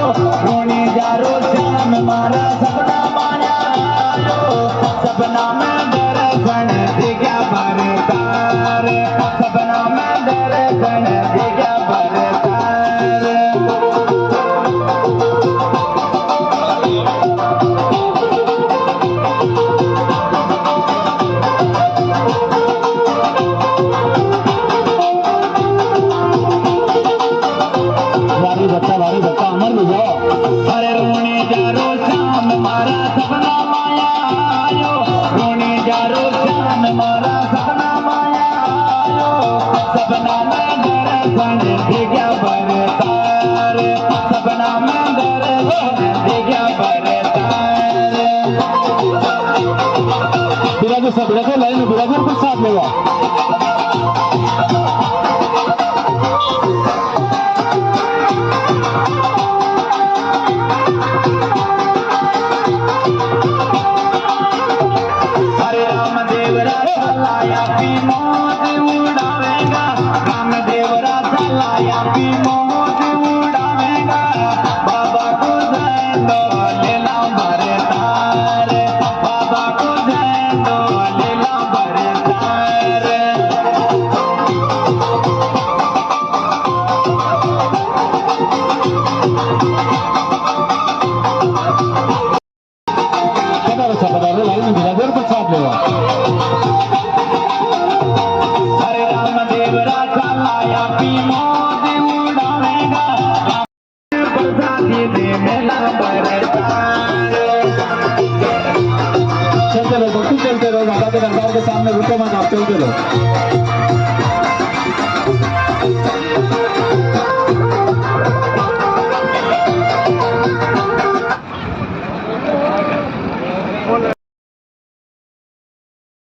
रोनी जारो श्याम मारा सपना माया सपना में दर्शन दिया भरतार सपना में दर्शन दिया भरतार वारी बच्चा अमर में जाओ अरे रोने जारो श्याम मारा सपना माया आयो रोने जारो श्याम मारा सपना माया आयो सपना में दर्शन दिया भरतार सपना में दर्शन दिया भरतार बिराजो सब बिराजो लाइन में बिराजो को साथ लेगा लाया पी मौत उड़ावेगा रामदेव राजा लाया पी मौत उड़ावेगा बाबा को जय दो लीला भरतार बाबा को जय दो लीला भरतार लाइन में बिराजर पर साथ लेगा लाया पी मौत उड़ावेगा बरसाती दे मेला भरतार चलते रहो भक्ति चलते रहो माता के दरबार के सामने रुको मत आप चलते रहो